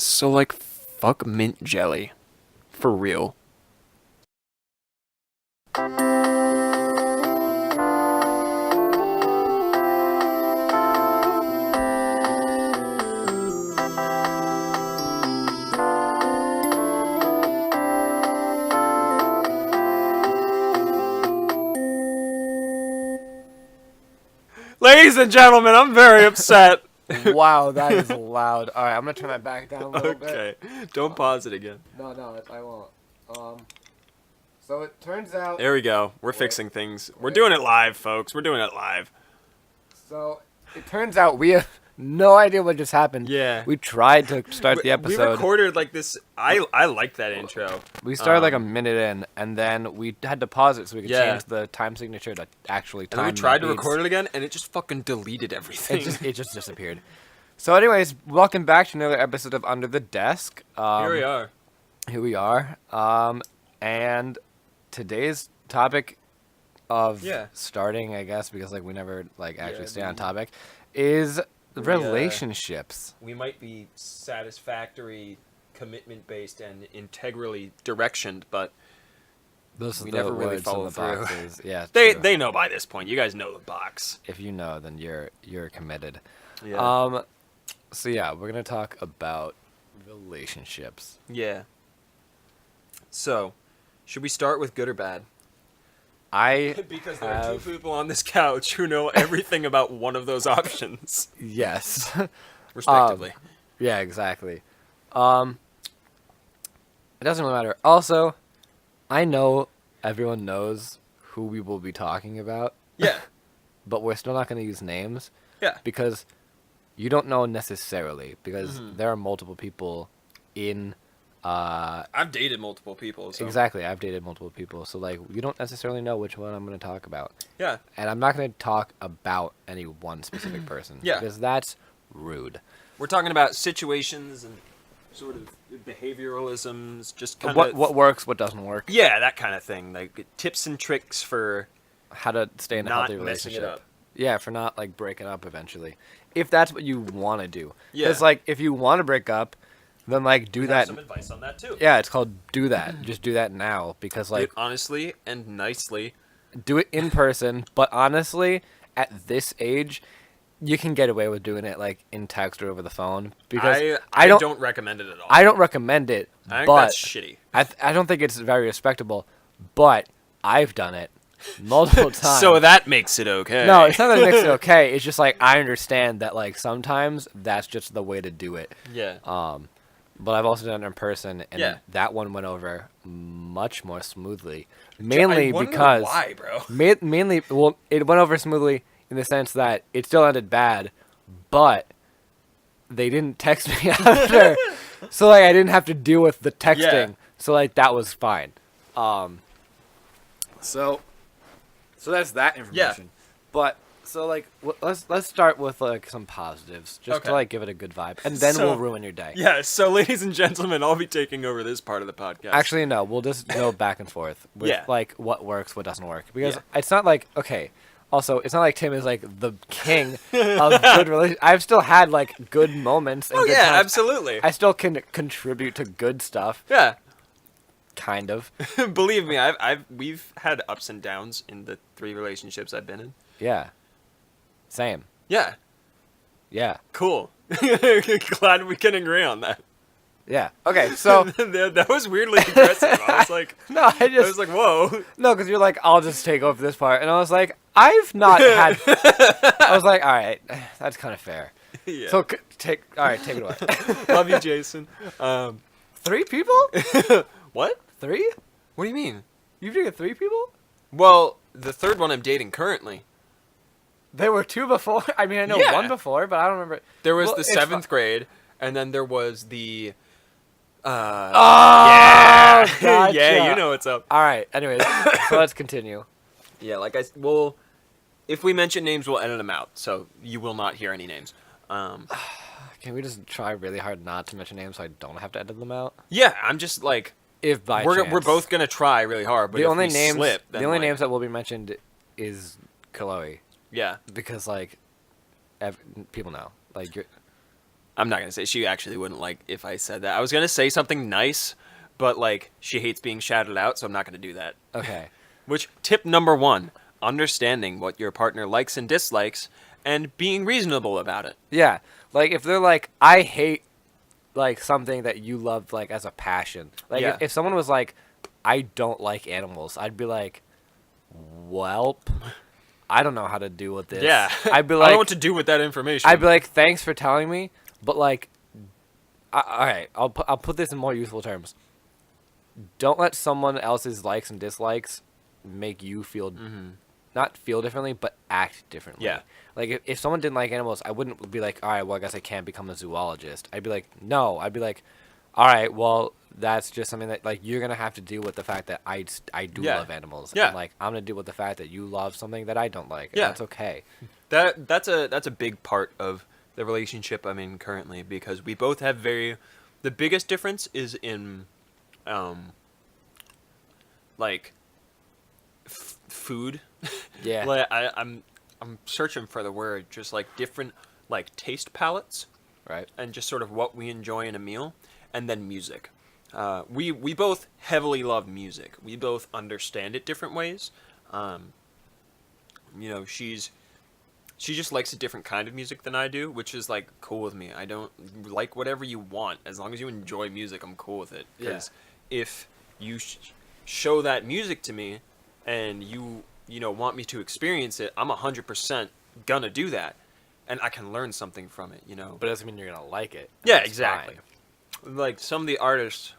So, like, fuck mint jelly. For real. Ladies and gentlemen, I'm very upset. Wow, that is loud. All right, I'm gonna turn that back down a little bit. Okay, don't pause it again. No, I won't. So it turns out. There we go. We're fixing things. We're doing it live, folks. We're doing it live. So it turns out we have no idea what just happened. Yeah. We tried to start the episode. We recorded like this. I like that intro. We started like a minute in, and then we had to pause it so we could change the time signature to actually time. And then we tried to record it again, and it just fucking deleted everything. It just disappeared. So, anyways, welcome back to another episode of Under the Desk. Here we are. And today's topic of starting, I guess, because like we never like actually stay on topic, is relationships. We might be satisfactory, commitment-based, and integrally directioned, but we never really follow through. Yeah, they know by this point. You guys know the box. If you know, then you're committed. Yeah. So yeah, we're gonna talk about relationships. Yeah. So, should we start with good or bad? Because there are two people on this couch who know everything about one of those options. Yes. Respectively. Yeah, exactly. It doesn't really matter. Also, I know everyone knows who we will be talking about. Yeah. But we're still not going to use names. Yeah. Because you don't know necessarily. Because there are multiple people in... I've dated multiple people. So. Exactly, I've dated multiple people. So, like, you don't necessarily know which one I'm going to talk about. Yeah. And I'm not going to talk about any one specific person. Yeah. Because that's rude. We're talking about situations and sort of behavioralisms, just kind of... of... What works, what doesn't work. Yeah, that kind of thing. Like, tips and tricks for... how to stay in a healthy relationship. Messing it up. Yeah, for not, like, breaking up eventually. If that's what you want to do. Yeah. Because, like, if you want to break up... then, like, do that. Some advice on that, too. Yeah, it's called do that. Just do that now. Because, like... do it honestly and nicely. Do it in person. But, honestly, at this age, you can get away with doing it, like, in text or over the phone. Because I don't recommend it at all. I don't recommend it. I think that's shitty. I don't think it's very respectable. But I've done it multiple times. So that makes it okay. No, it's not that it makes it okay. It's just, like, I understand that, like, sometimes that's just the way to do it. Yeah. But I've also done it in person, and that one went over much more smoothly. Mainly I wonder because why, bro? Mainly, well, it went over smoothly in the sense that it still ended bad, but they didn't text me after, so like I didn't have to deal with the texting. Yeah. So like that was fine. So that's that information. Yeah. But. So, like, let's start with, like, some positives, just to, like, give it a good vibe. And then we'll ruin your day. Yeah, so, ladies and gentlemen, I'll be taking over this part of the podcast. Actually, no, we'll just go back and forth with, like, what works, what doesn't work. Because it's not like, okay, also, it's not like Tim is, like, the king of good relationships. I've still had, like, good moments. And good times. Absolutely. I still can contribute to good stuff. Yeah. Kind of. Believe me, we've had ups and downs in the 3 relationships I've been in. Yeah. Same. Yeah. Yeah. Cool. Glad we can agree on that. Yeah. Okay, so... that was weirdly aggressive. I was like... No, I was like, whoa. No, because you're like, I'll just take over this part. And I was like, I've not had... I was like, all right, that's kind of fair. Yeah. So, take it away. Love you, Jason. 3 people? What? 3? What do you mean? You've dated 3 people? Well, the 3rd one I'm dating currently. There were 2 before? I mean, I know 1 before, but I don't remember. There was the 7th grade, and then there was the... yeah! Gotcha. Yeah, you know what's up. All right, anyways, so let's continue. Yeah, if we mention names, we'll edit them out, so you will not hear any names. Can we just try really hard not to mention names so I don't have to edit them out? Yeah, I'm just like... If by chance. We're both going to try really hard, but the if only we names, slip... The only names that will be mentioned is Chloe. Yeah. Because, like, people know. Like, you're... I'm not gonna say she actually wouldn't like if I said that. I was gonna say something nice, but like she hates being shouted out, so I'm not gonna do that. Okay. Which tip number 1: understanding what your partner likes and dislikes, and being reasonable about it. Yeah. Like if they're like, I hate like something that you love like as a passion. Like Yeah. if someone was like, I don't like animals, I'd be like, welp, I don't know how to deal with this. Yeah, I'd be I like, don't know what to do with that information. I'd be like, thanks for telling me, but like, all right, I'll put this in more useful terms. Don't let someone else's likes and dislikes make you feel not feel differently, but act differently. Yeah. Like if someone didn't like animals, I wouldn't be like, all right, well, I guess I can't become a zoologist. I'd be like, no. I'd be like, all right, well, that's just something that like you're gonna have to deal with the fact that I do Yeah. love animals. Yeah. And, like I'm gonna deal with the fact that you love something that I don't like. And Yeah. that's okay. That's a big part of the relationship I'm in currently, because we both have the biggest difference is in like food. Yeah. Like I'm searching for the word, just like different like taste palettes, Right. and just sort of what we enjoy in a meal, and then music. We both heavily love music. We both understand it different ways. You know, she just likes a different kind of music than I do, which is like cool with me. I don't like whatever you want. As long as you enjoy music, I'm cool with it. Because if you show that music to me, and you know want me to experience it, I'm 100% gonna do that, and I can learn something from it. You know. But it doesn't mean you're gonna like it. Yeah, That's exactly. fine. Like some of the artists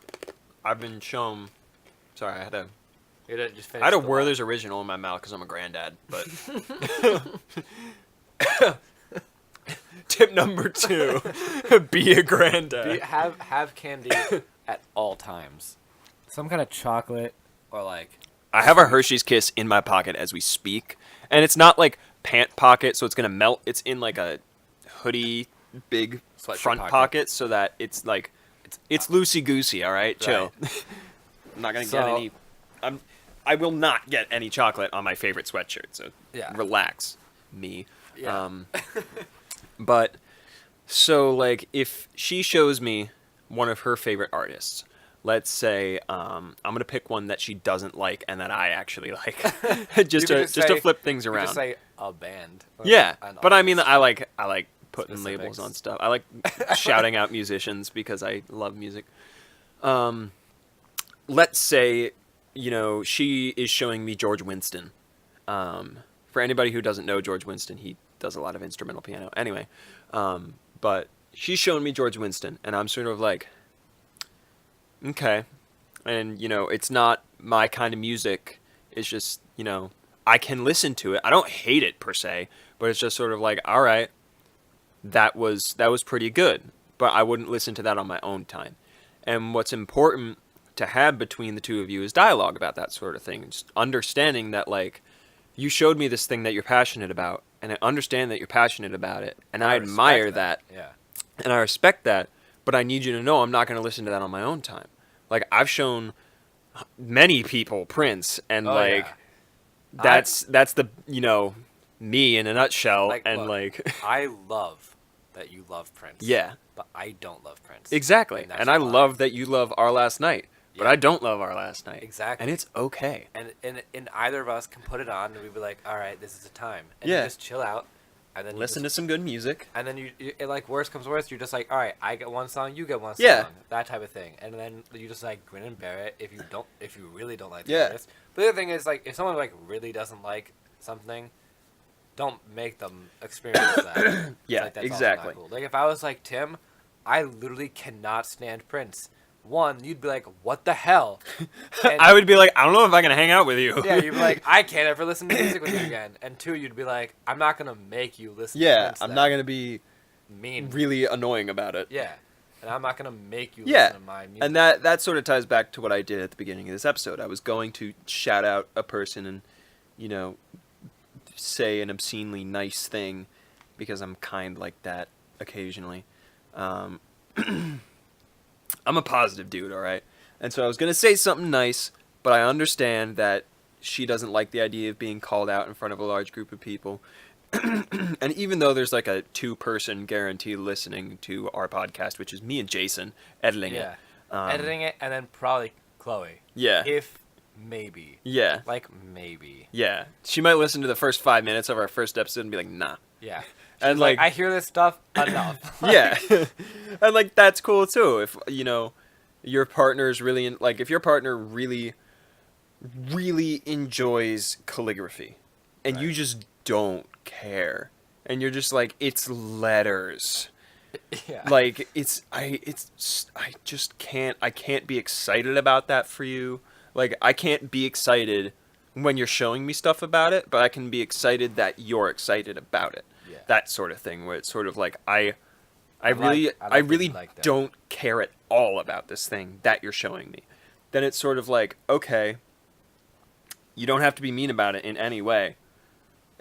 I've been shown. Sorry, I had a Just I had a Werther's original in my mouth because I'm a granddad. But tip number 2: be a granddad. Have candy at all times. Some kind of chocolate or like. I have a Hershey's Kiss in my pocket as we speak, and it's not like pant pocket, so it's gonna melt. It's in like a hoodie, big Sweatshirt front pocket, so that it's like it's loosey goosey. All right, chill. I'm not gonna get any. I will not get any chocolate on my favorite sweatshirt. So relax, me. Yeah. But so like if she shows me one of her favorite artists. Let's say I'm gonna pick one that she doesn't like and that I actually like, just to flip things around. Just say a band. Yeah, but I mean, artist. I like putting Specifics. labels on stuff. I like shouting out musicians because I love music. Let's say, you know, she is showing me George Winston. For anybody who doesn't know George Winston, he does a lot of instrumental piano. Anyway, but she's showing me George Winston, and I'm sort of like, okay. And, you know, it's not my kind of music. It's just, you know, I can listen to it. I don't hate it per se, but it's just sort of like, all right, that was pretty good, but I wouldn't listen to that on my own time. And what's important to have between the two of you is dialogue about that sort of thing. Just understanding that, like, you showed me this thing that you're passionate about, and I understand that you're passionate about it, and I admire that. Yeah. And I respect that, but I need you to know I'm not going to listen to that on my own time. Like, I've shown many people Prince, and that's the, you know, me in a nutshell. Like, and look, like I love that you love Prince. Yeah. But I don't love Prince. Exactly. And And I love that you love Our Last Night, but Yeah. I don't love Our Last Night. Exactly. And it's okay. And either of us can put it on, and we'd be like, all right, this is the time. And Yeah. you just chill out. And then Listen to some good music. And then you like, worst comes worst, you're just like, all right, I get one song, you get one song. Yeah. That type of thing. And then you just like grin and bear it if you really don't like the Yeah. artist. But the other thing is, like, if someone like really doesn't like something, don't make them experience that. Yeah, like, that's also exactly. not cool. Like, if I was like Tim, I literally cannot stand Prince. One, you'd be like, what the hell? And I would be like, I don't know if I can hang out with you. yeah, you'd be like, I can't ever listen to music with you again. And two, you'd be like, I'm not gonna make you listen to Yeah, Prince I'm then. not going to be mean. really annoying about it. Yeah. And I'm not gonna make you Yeah, listen to my music. and that sort of ties back to what I did at the beginning of this episode. I was going to shout out a person and, you know, say an obscenely nice thing because I'm kind like that occasionally. I'm a positive dude, all right? And so I was going to say something nice, but I understand that she doesn't like the idea of being called out in front of a large group of people. And even though there's like a 2-person guarantee listening to our podcast, which is me and Jason editing it. Yeah. Editing it, and then probably Chloe. Yeah. If maybe. Yeah. Like, maybe. Yeah. She might listen to the first 5 minutes of our first episode and be like, nah. Yeah. And She's like, I hear this stuff enough. yeah. And like, that's cool too. If, your partner's really, if your partner really, really enjoys calligraphy and you just don't care and you're just like, it's letters. Yeah. Like, I just can't be excited about that for you. Like, I can't be excited when you're showing me stuff about it, but I can be excited that you're excited about it. Yeah. That sort of thing, where it's sort of like, I like really like that. don't care at all about this thing that you're showing me. Then it's sort of like, okay, you don't have to be mean about it in any way.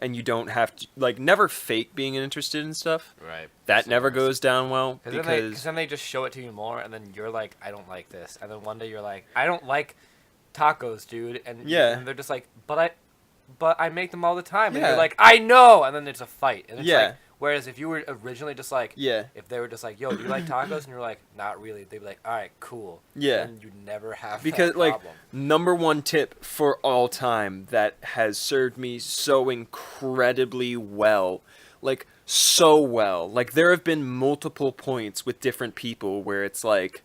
And you don't have to, never fake being interested in stuff. Right. That never goes down well Because then they just show it to you more, and then you're like, I don't like this. And then one day you're like, I don't like tacos, dude. And, Yeah. and they're just like, but I make them all the time. And Yeah. you're like, I know. And then it's a fight. And it's Yeah. like, whereas if you were originally just like, Yeah. if they were just like, yo, do you like tacos? And you're like, not really. They'd be like, all right, cool. Yeah. And you never have Because, that problem. number one tip for all time that has served me so incredibly well. So well. There have been multiple points with different people where it's like,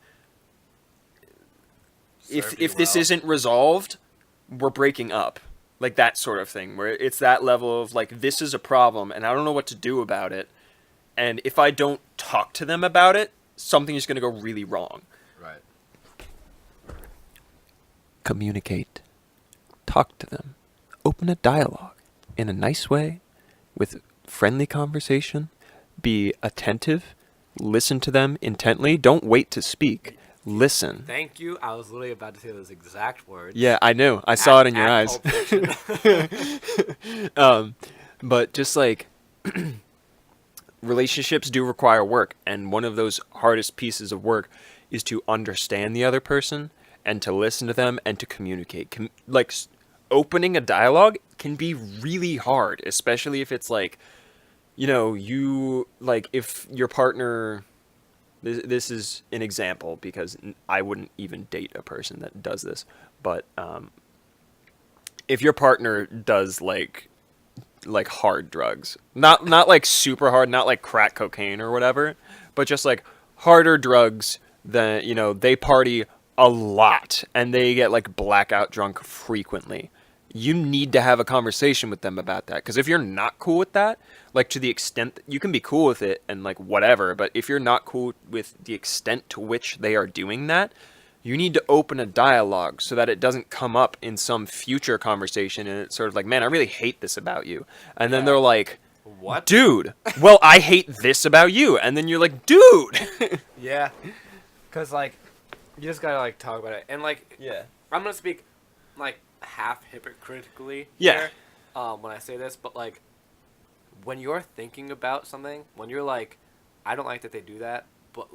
Served you if this well. isn't resolved, we're breaking up. That sort of thing, where it's that level of, this is a problem, and I don't know what to do about it. And if I don't talk to them about it, something is going to go really wrong. Right. Communicate. Talk to them. Open a dialogue in a nice way with friendly conversation. Be attentive. Listen to them intently. Don't wait to speak. Listen. Thank you. I was literally about to say those exact words. Yeah, I knew. I saw it in your eyes. Pulp Fiction. But just relationships do require work, and one of those hardest pieces of work is to understand the other person and to listen to them and to communicate. Opening a dialogue can be really hard, especially if it's if your partner. This is an example because I wouldn't even date a person that does this, but if your partner does hard drugs, not super hard, not crack cocaine or whatever, but just harder drugs than they party a lot and they get blackout drunk frequently. You need to have a conversation with them about that, because if you're not cool with that, to the extent that you can be cool with it and whatever, but if you're not cool with the extent to which they are doing that, you need to open a dialogue so that it doesn't come up in some future conversation and it's sort of man, I really hate this about you. And then they're like, what? Dude, well, I hate this about you. And then you're like, dude. Yeah. Because, you just gotta, talk about it. And, Yeah. I'm gonna speak, half hypocritically Yeah. here, when I say this, but, when you're thinking about something, when you're I don't like that they do that, but,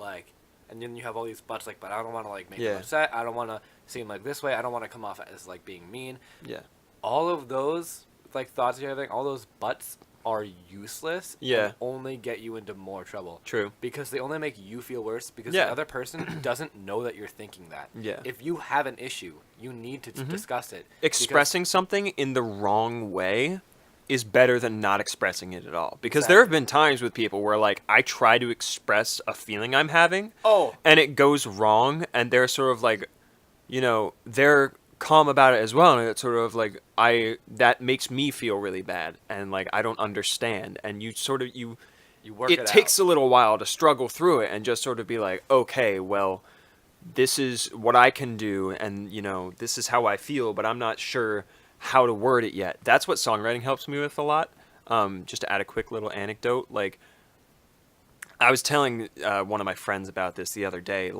and then you have all these buts, but I don't want to, make them upset, I don't want to seem this way, I don't want to come off as, being mean. Yeah. All of those, thoughts you're having, all those buts are useless. Yeah. And only get you into more trouble. True. Because they only make you feel worse because Yeah. the other person doesn't know that you're thinking that. Yeah. If you have an issue, you need to discuss it. Expressing something in the wrong way is better than not expressing it at all. Because Exactly. there have been times with people where I try to express a feeling I'm having, Oh. and it goes wrong, and they're sort of they're calm about it as well, and it's sort of that makes me feel really bad, and I don't understand, and you work it takes a little while to struggle through it and just sort of be okay, well, this is what I can do, and this is how I feel, but I'm not sure how to word it yet. That's what songwriting helps me with a lot. Just to add a quick little anecdote, I was telling one of my friends about this the other day,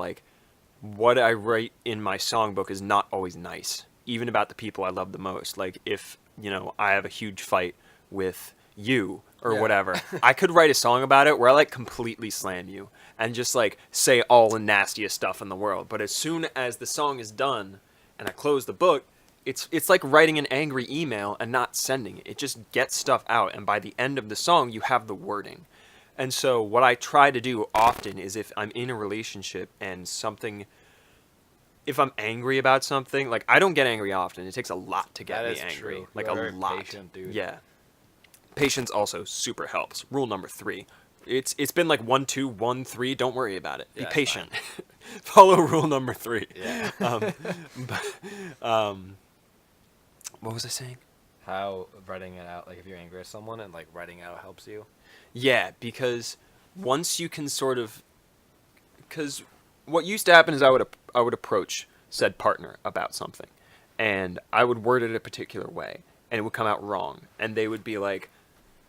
what I write in my songbook is not always nice, even about the people I love the most. If, I have a huge fight with you or whatever, I could write a song about it where I completely slam you and just say all the nastiest stuff in the world. But as soon as the song is done and I close the book, it's like writing an angry email and not sending it. It just gets stuff out, and by the end of the song, you have the wording. And so what I try to do often is if I'm in a relationship and something, if I'm angry about something, like I don't get angry often. It takes a lot to get That me is angry. true. Like You're a a very lot. patient dude. Yeah. Patience also super helps. Rule number 3. It's been like 1, 2, 1, 3. Don't worry about it. Yeah, Be it's patient. Follow rule number 3. Yeah. What was I saying? How writing it out, like if you're angry at someone and like writing it out helps you. Yeah, because once you can sort of, because what used to happen is I would approach said partner about something, and I would word it a particular way, and it would come out wrong, and they would be like,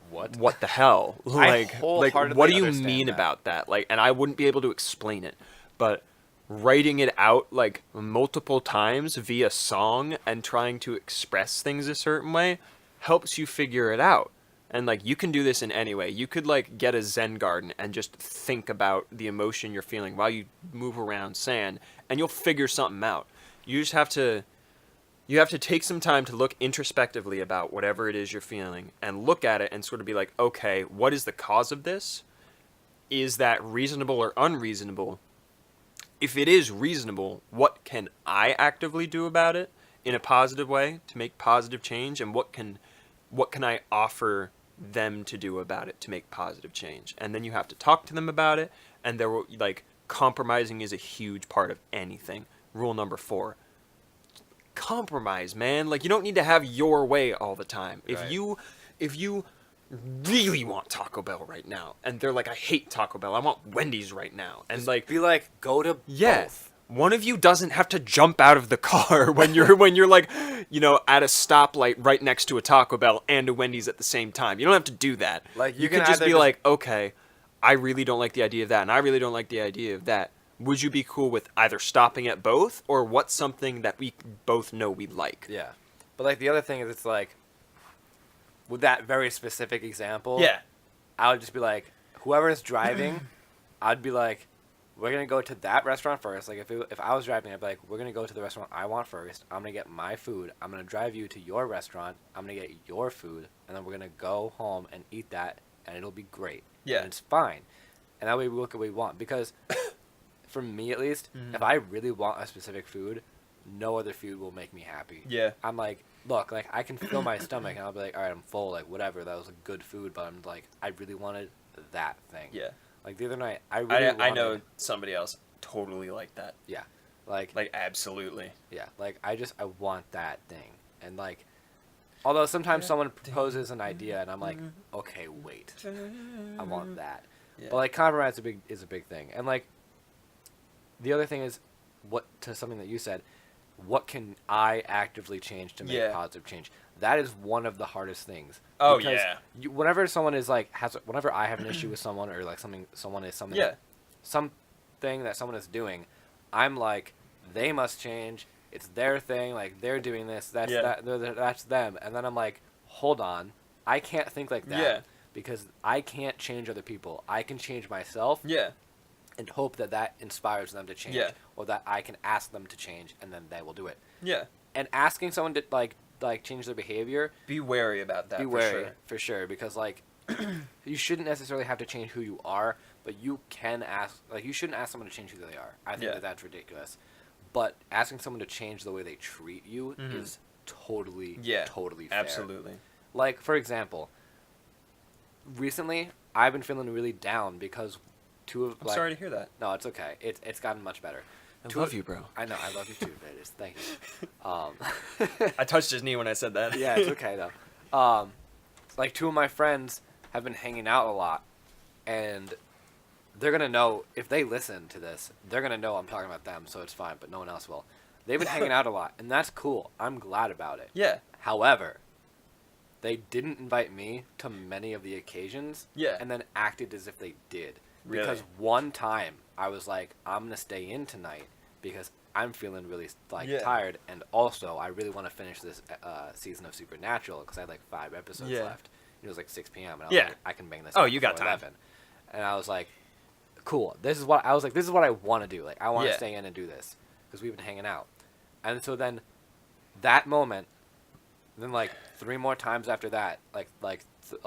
"What the hell? like wholeheartedly what do you understand mean that. about that?" Like, and I wouldn't be able to explain it, but writing it out like multiple times via song and trying to express things a certain way helps you figure it out. And like you can do this in any way. You could like get a Zen garden and just think about the emotion you're feeling while you move around sand, and you'll figure something out. You just have to take some time to look introspectively about whatever it is you're feeling and look at it and sort of be like, okay, what is the cause of this? Is that reasonable or unreasonable? If it is reasonable, what can I actively do about it in a positive way to make positive change, and what can I offer them to do about it to make positive change? And then you have to talk to them about it, and there will, like, compromising is a huge part of anything. Rule number 4. Compromise, man. Like, you don't need to have your way all the time. Right. If you really want Taco Bell right now, and they're like, I hate Taco Bell, I want Wendy's right now, and Just like, be like, go to yeah, both. one of you doesn't have to jump out of the car when you're like, at a stoplight right next to a Taco Bell and a Wendy's at the same time. You don't have to do that. Like, you you can could just either be just- like, okay, I really don't like the idea of that, and I really don't like the idea of that. Would you be cool with either stopping at both, or what's something that we both know we like? Yeah. But like the other thing is, it's like, with that very specific example, Yeah. I would just be like, whoever's driving, I'd be like, we're gonna go to that restaurant first. Like if I was driving, I'd be like, we're gonna go to the restaurant I want first. I'm gonna get my food. I'm gonna drive you to your restaurant. I'm gonna get your food, and then we're gonna go home and eat that, and it'll be great. Yeah. And it's fine. And that way we look at what we want. Because for me at least, Mhm. if I really want a specific food, no other food will make me happy. Yeah. I'm like, look, like I can fill my stomach, and I'll be like, all right, I'm full, like whatever, that was a good food, but I'm like, I really wanted that thing. Yeah. Like the other night, I really wanted, I know somebody else totally like that. Yeah, like Absolutely. yeah, like I want that thing, and like, although sometimes someone proposes an idea, and I'm like, okay, wait, I want that. Yeah. But like compromise is a big thing, and like, the other thing is, what to something that you said, what can I actively change to make Yeah. positive change? That is one of the hardest things. Oh, Because yeah. whenever someone is like whenever I have an issue with someone, or like something Yeah. something that someone is doing, I'm like, they must change. It's their thing. Like they're doing this. That's Yeah. that's them. And then I'm like, hold on, I can't think like that. Yeah. Because I can't change other people. I can change myself Yeah. and hope that inspires them to change, Yeah. or that I can ask them to change, and then they will do it. Yeah. And asking someone to like change their behavior, Be wary about that. be for wary sure. for sure, because like you shouldn't necessarily have to change who you are, but you can ask. Like you shouldn't ask someone to change who they are. I think Yeah. that that's ridiculous. But asking someone to change the way they treat you Mhm. is totally Yeah. totally fair. Absolutely. Like for example, recently I've been feeling really down because I'm sorry to hear that. No, it's okay. It's gotten much better. I love you, bro. I know, I love you too, Vegas. Thank you. I touched his knee when I said that. Yeah, it's okay though. Like 2 of my friends have been hanging out a lot, and they're gonna know if they listen to this. They're gonna know I'm talking about them, so it's fine. But no one else will. They've been hanging out a lot, and that's cool. I'm glad about it. Yeah. However, they didn't invite me to many of the occasions. Yeah. And then acted as if they did. Really? Because one time I was like, I'm gonna stay in tonight because I'm feeling really like Yeah. tired, and also I really want to finish this season of Supernatural because I had like 5 episodes Yeah. left. It was like 6 p.m. and I was Yeah. like, I can bang this. Oh, out you got before time. 11. And I was like, cool. This is what I want to do. Like I want to Yeah. stay in and do this because we've been hanging out. And so then that moment, then like 3 more times after that,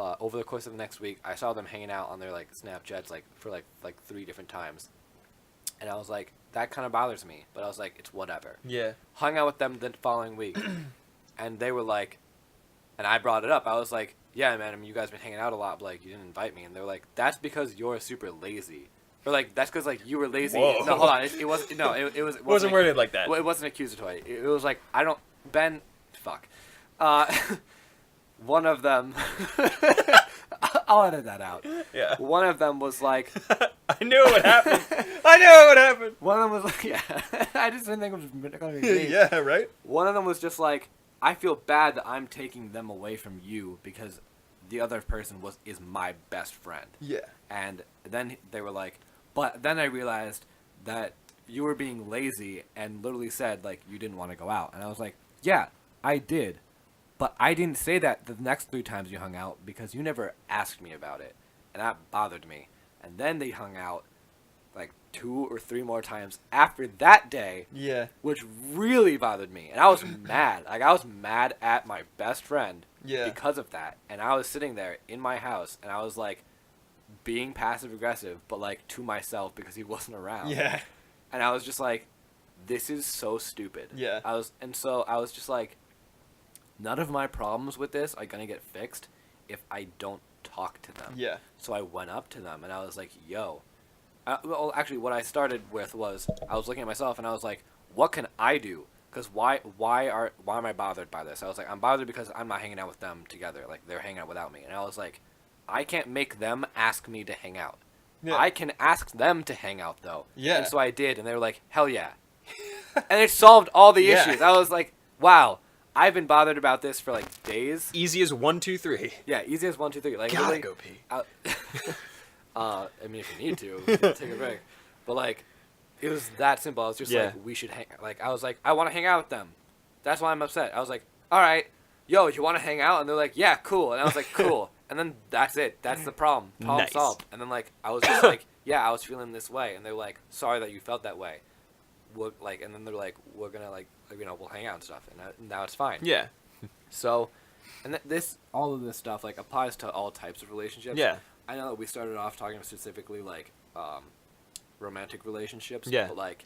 over the course of the next week, I saw them hanging out on their like Snapchats for 3 different times, and I was like, that kind of bothers me, but I was like, it's whatever. Yeah. Hung out with them the following week, and they were like, and I brought it up. I was like, yeah, man, I mean, you guys been hanging out a lot, but like, you didn't invite me, and they were like, that's because you're super lazy. Or like, that's because like you were lazy. Whoa. No, hold on, it wasn't. No, it Wasn't worded like that. Well, it wasn't accusatory. It was like, I don't, Ben, fuck. One of them, I'll edit that out. Yeah. One of them was like, I knew it would happen. I knew it would happen. one of them was like, yeah, I just didn't think it was going to be me. Yeah, right? One of them was just like, I feel bad that I'm taking them away from you because the other person is my best friend. Yeah. And then they were like, but then I realized that you were being lazy and literally said, like, you didn't want to go out. And I was like, yeah, I did. But I didn't say that the next 3 times you hung out because you never asked me about it. And that bothered me. And then they hung out like 2 or 3 more times after that day. Yeah. Which really bothered me. And I was mad. Like, I was mad at my best friend because of that. And I was sitting there in my house and I was like, being passive aggressive, but like to myself because he wasn't around. Yeah. And I was just like, this is so stupid. Yeah. So I was just like, none of my problems with this are gonna get fixed if I don't talk to them. Yeah. So I went up to them and I was like, yo. Well, actually, what I started with was I was looking at myself and I was like, what can I do? Because why am I bothered by this? I was like, I'm bothered because I'm not hanging out with them together. Like, they're hanging out without me. And I was like, I can't make them ask me to hang out. Yeah. I can ask them to hang out, though. Yeah. And so I did, and they were like, hell yeah. And it solved all the issues. I was like, wow, I've been bothered about this for, like, days. Easy as 1, 2, 3. Yeah, easy as 1, 2, 3. Like, Gotta really, go pee. I mean, if you need to, take a break. But, like, it was that simple. I was just like, we should hang. Like, I was like, I want to hang out with them. That's why I'm upset. I was like, all right, yo, you want to hang out? And they're like, yeah, cool. And I was like, cool. And then that's it. That's the problem. Problem solved. And then, like, I was just like, yeah, I was feeling this way. And they're like, sorry that you felt that way. And then they're like, we're going to, like, we'll hang out and stuff. And now it's fine. Yeah. So, and all of this stuff, like, applies to all types of relationships. Yeah. I know that we started off talking specifically, like, romantic relationships. Yeah. But, like,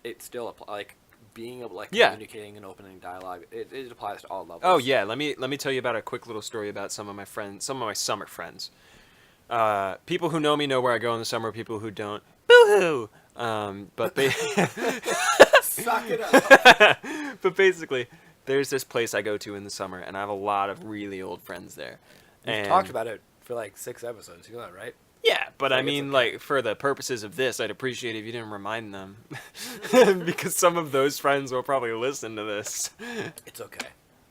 it still applies, like, being able, like, Yeah. communicating and opening dialogue, it applies to all levels. Oh yeah, let me tell you about a quick little story about some of my summer friends. People who know me know where I go in the summer. People who don't, boo-hoo. But they Suck it up. But basically, there's this place I go to in the summer, and I have a lot of really old friends there. We've talked about it for like 6 episodes. You know that, right? Yeah, but I mean, okay. like, for the purposes of this, I'd appreciate if you didn't remind them. Because some of those friends will probably listen to this. It's okay.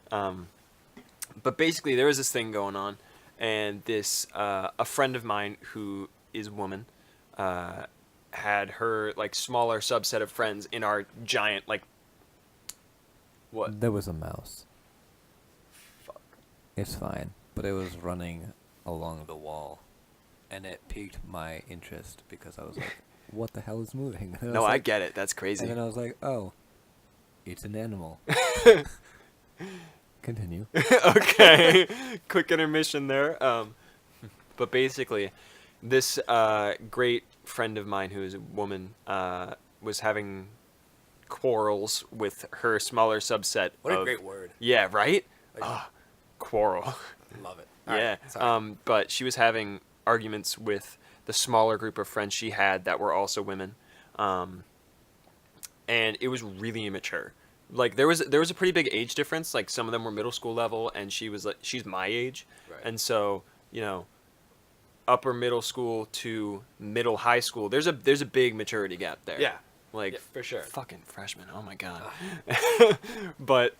But basically, there was this thing going on, and a friend of mine who is a woman, had her, like, smaller subset of friends in our giant, like, what? There was a mouse. Fuck. It's fine, but it was running along the wall. And it piqued my interest because I was like, what the hell is moving? No, I get it. That's crazy. And then I was like, oh, it's an animal. Continue. Okay. Quick intermission there. But basically, this great friend of mine who is a woman was having quarrels with her smaller subset. What a great word. Yeah, right? Quarrel. Love it. Yeah. Right, but she was having arguments with the smaller group of friends she had that were also women, and it was really immature. Like, there was a pretty big age difference. Like, some of them were middle school level, and she's my age, right. And so, upper middle school to middle high school, there's a big maturity gap there. Yeah. Like, yeah, for sure. Fucking freshman. Oh my god. But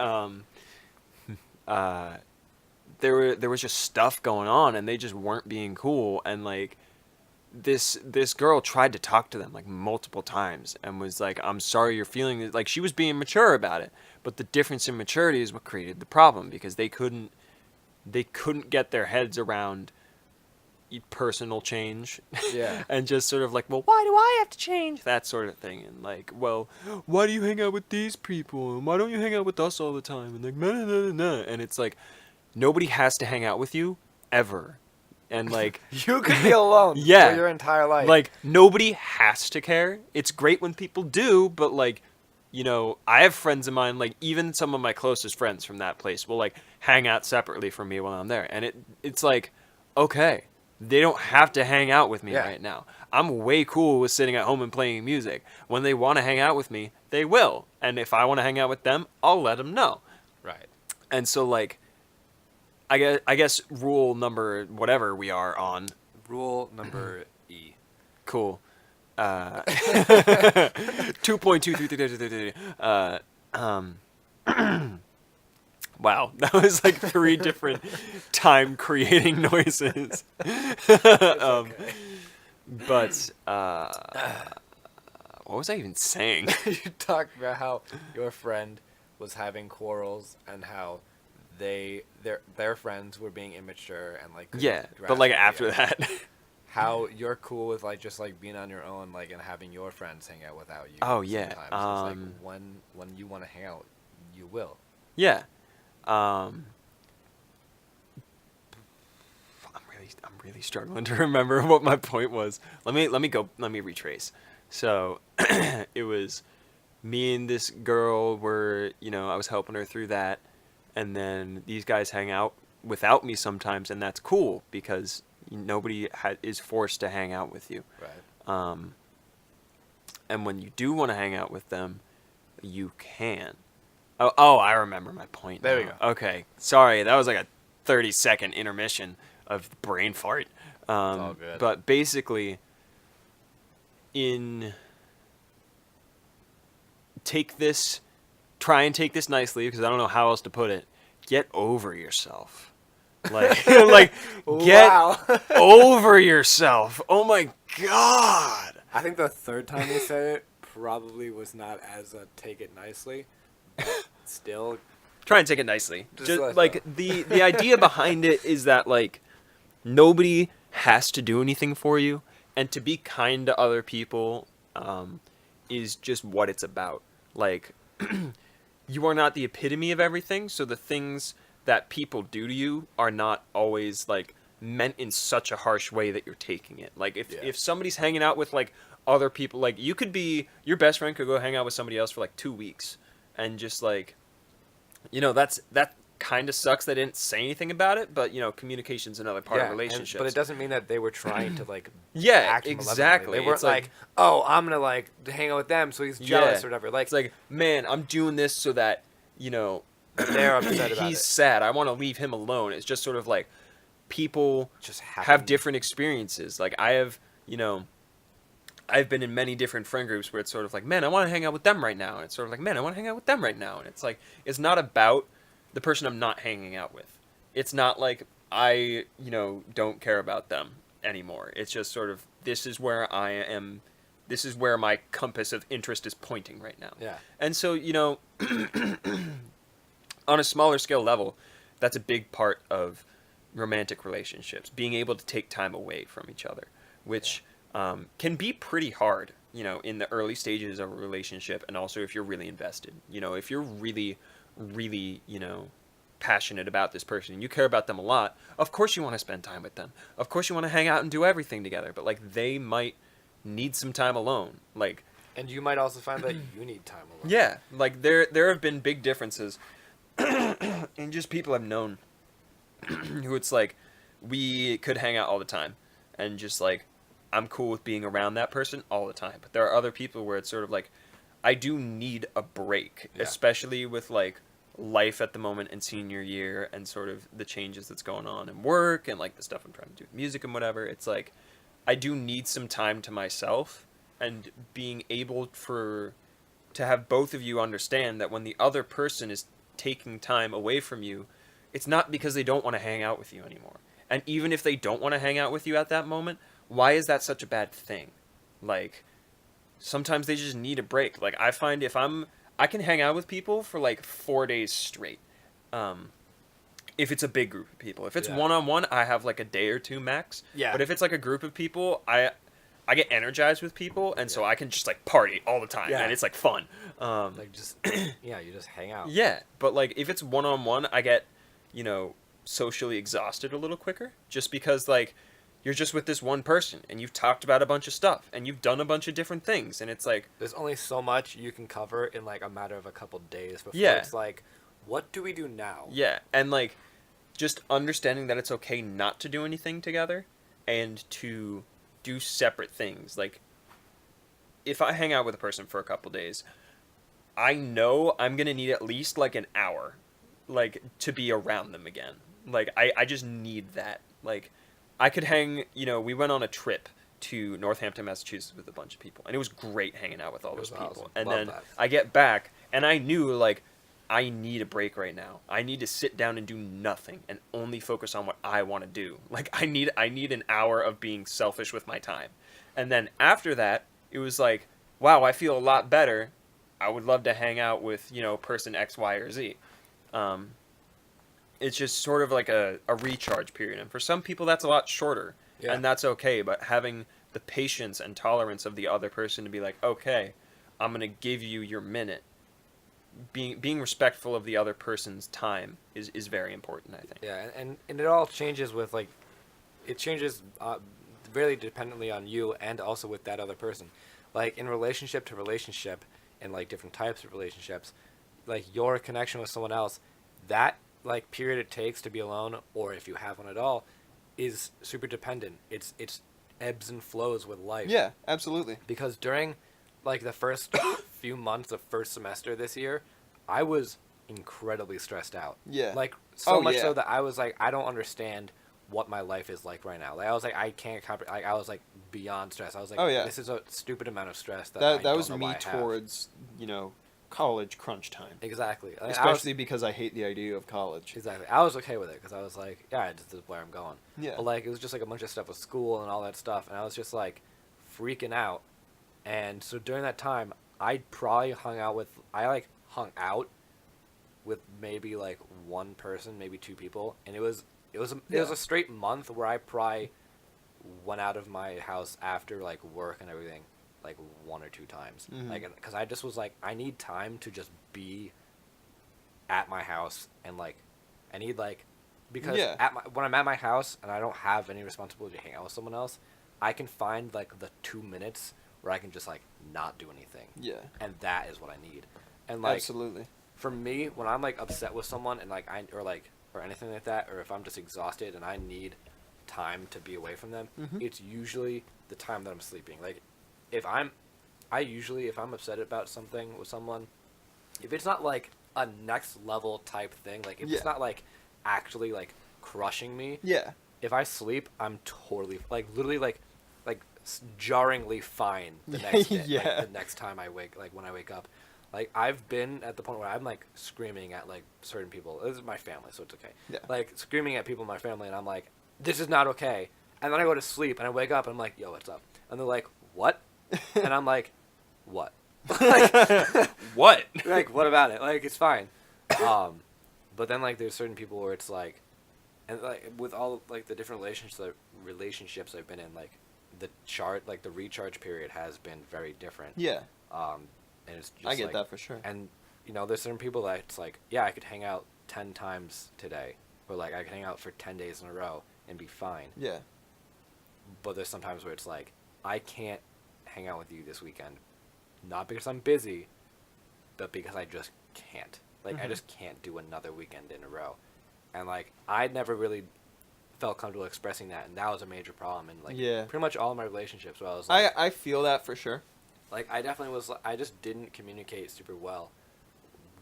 there was just stuff going on, and they just weren't being cool, and like this girl tried to talk to them like multiple times and was like, I'm sorry you're feeling it. Like, she was being mature about it, but the difference in maturity is what created the problem, because they couldn't get their heads around personal change. Yeah. And just sort of like, well, why do I have to change? That sort of thing. And like, well, why do you hang out with these people? And why don't you hang out with us all the time? And like, nah, nah, nah, nah. And it's like, nobody has to hang out with you ever. And like, You could be alone yeah, for your entire life. like nobody has to care. It's great when people do, but like, you know, I have friends of mine, like even some of my closest friends from that place will like hang out separately from me while I'm there. And it's like, okay, they don't have to hang out with me Yeah. right now. I'm way cool with sitting at home and playing music. When they want to hang out with me, they will. And if I want to hang out with them, I'll let them know. Right. And so like, I guess rule number whatever we are on. Rule number E. Cool. 2.23. Wow, that was like 3 different time creating noises. um, but what was I even saying? You talked about how your friend was having quarrels and how their friends were being immature and like couldn't Yeah, grasp but like the after idea. that. How you're cool with like just like being on your own, like, and having your friends hang out without you. Oh, yeah, Sometimes it's like when you want to hang out, you will. Yeah. I'm really struggling to remember what my point was. Let me retrace. So it was me and this girl were, you know, I was helping her through that, and then these guys hang out without me sometimes, and that's cool because nobody is forced to hang out with you. Right. And when you do want to hang out with them, you can. Oh, I remember my point. There we now. go. Okay, sorry, that was like a 30-second intermission of brain fart. all good. But basically, try and take this nicely because I don't know how else to put it. Get over yourself. Like, like get Wow. over yourself. Oh my god. I think the third time you said it probably was not as a take it nicely, but still. Try and take it nicely. Just Just like like the idea behind it is that like nobody has to do anything for you, and to be kind to other people is just what it's about. Like you are not the epitome of everything, so the things that people do to you are not always like meant in such a harsh way that you're taking it. Like if somebody's hanging out with like other people, like you could be your best friend could go hang out with somebody else for like 2 weeks and just like, you know, that kind of sucks they didn't say anything about it, but you know, communication's another part of relationships. But it doesn't mean that they were trying to like Yeah, act exactly. malevolently. They weren't It's like- oh, I'm gonna like hang out with them so he's jealous or whatever. Like it's like, man, I'm doing this so that, you know, they're upset about he's it. sad. I want to leave him alone. It's just sort of like people Just have happen- different experiences. Like I have, you know, I've been in many different friend groups where it's sort of like, man, I want to hang out with them right now. And it's sort of like, man, I want to hang out with them right now. And it's like, it's not about the person I'm not hanging out with. It's not like I, you know, don't care about them anymore. It's just sort of, this is where I am. This is where my compass of interest is pointing right now. Yeah. And so, you know, on a smaller scale level, that's a big part of romantic relationships, being able to take time away from each other, which can be pretty hard, you know, in the early stages of a relationship, and also if you're really invested. You know, if you're really, really, you know, passionate about this person and you care about them a lot, of course you want to spend time with them. Of course you want to hang out and do everything together, but like they might need some time alone. Like, And you might also find that you need time alone. yeah, like there have been big differences in just people I've known who it's like we could hang out all the time and just like I'm cool with being around that person all the time. But there are other people where it's sort of like I do need a break, Yeah. especially with like life at the moment and senior year and sort of the changes that's going on in work and like the stuff I'm trying to do with music and whatever. It's like I do need some time to myself, and being able to have both of you understand that when the other person is taking time away from you, it's not because they don't want to hang out with you anymore. And even if they don't want to hang out with you at that moment, why is that such a bad thing? Like, sometimes they just need a break. Like, I find I can hang out with people for like 4 days straight. if it's a big group of people. If it's Yeah. one-on-one, I have like a day or two max. Yeah. But if it's like a group of people, I get energized with people, and so Yeah. I can just like party all the time, Yeah. and it's like fun. Like just yeah, you just hang out. Yeah, but like if it's one-on-one, I get, socially exhausted a little quicker, just because like you're just with this one person and you've talked about a bunch of stuff and you've done a bunch of different things, and it's like, There's only so much you can cover in like a matter of a couple days before Yeah. it's like, what do we do now? yeah, and like just understanding that it's okay not to do anything together and to do separate things. Like if I hang out with a person for a couple days, I know I'm gonna need at least like an hour, like to be around them again. Like I just need that. Like I could hang. We went on a trip to Northampton, Massachusetts with a bunch of people, and it was great hanging out with all It those was people. awesome. And Love then that. I get back, and I knew like I need a break right now. I need to sit down and do nothing and only focus on what I want to do. Like I need an hour of being selfish with my time. And then after that, it was like, wow, I feel a lot better. I would love to hang out with, person X, Y, or Z. It's just sort of like a recharge period. And for some people, that's a lot shorter. Yeah. And that's okay. But having the patience and tolerance of the other person to be like, okay, I'm going to give you your minute. Being respectful of the other person's time is very important, I think. Yeah, and it all changes with like, it changes really dependently on you and also with that other person. Like in relationship to relationship and like different types of relationships, like your connection with someone else, that like period it takes to be alone, or if you have one at all, is super dependent. It's ebbs and flows with life. Yeah, absolutely. Because during like the first few months of first semester this year, I was incredibly stressed out. Yeah. Like so Oh, much yeah. so that I was like, I don't understand what my life is like right now. Like I was like, I can't comprehend. Like I was like beyond stressed. I was like, Oh, yeah. this is a stupid amount of stress that That I that don't was know me why I have. towards, college crunch time. Exactly. Like, Especially because I hate the idea of college. exactly. I was okay with it because I was like, yeah, this is where I'm going. Yeah. But like, it was just like a bunch of stuff with school and all that stuff, and I was just like freaking out. And so during that time, I probably hung out with maybe like one person, maybe two people, and it was a straight month where I probably went out of my house after like work and everything like one or two times. Mhm. Like, because I just was like, I need time to just be at my house, and like I need like, because Yeah. when I'm at my house and I don't have any responsibility to hang out with someone else, I can find like the 2 minutes where I can just like not do anything, Yeah. and that is what I need. And like Absolutely. for me, when I'm like upset with someone and like or anything like that, or if I'm just exhausted and I need time to be away from them, Mhm. it's usually the time that I'm sleeping. Like if I'm upset about something with someone, if it's not like a next level type thing, like if Yeah. it's not like actually like crushing me, Yeah. if I sleep, I'm totally like literally like jarringly fine the next day, Yeah. like, the next time when I wake up. Like I've been at the point where I'm like screaming at like certain people. This is my family, so it's okay. Yeah. Like screaming at people in my family, and I'm like, this is not okay. And then I go to sleep and I wake up and I'm like, yo, what's up? And they're like, what? And I'm like, what? What? Like, what about it? Like, it's fine. But then like there's certain people where it's like, and like with all like the different relationships I've been in, like the recharge period has been very different. Yeah. And it's just I get like, that for sure. And there's certain people that it's like, yeah, I could hang out 10 times today, or like I could hang out for 10 days in a row and be fine. Yeah. But there's sometimes where it's like, I can't hang out with you this weekend, not because I'm busy, but because I just can't. Like, I Mhm. just can't do another weekend in a row. And like, I never really felt comfortable expressing that, and that was a major problem in like Yeah. pretty much all of my relationships. Where I was like, I feel that for sure. like I definitely was. I just didn't communicate super well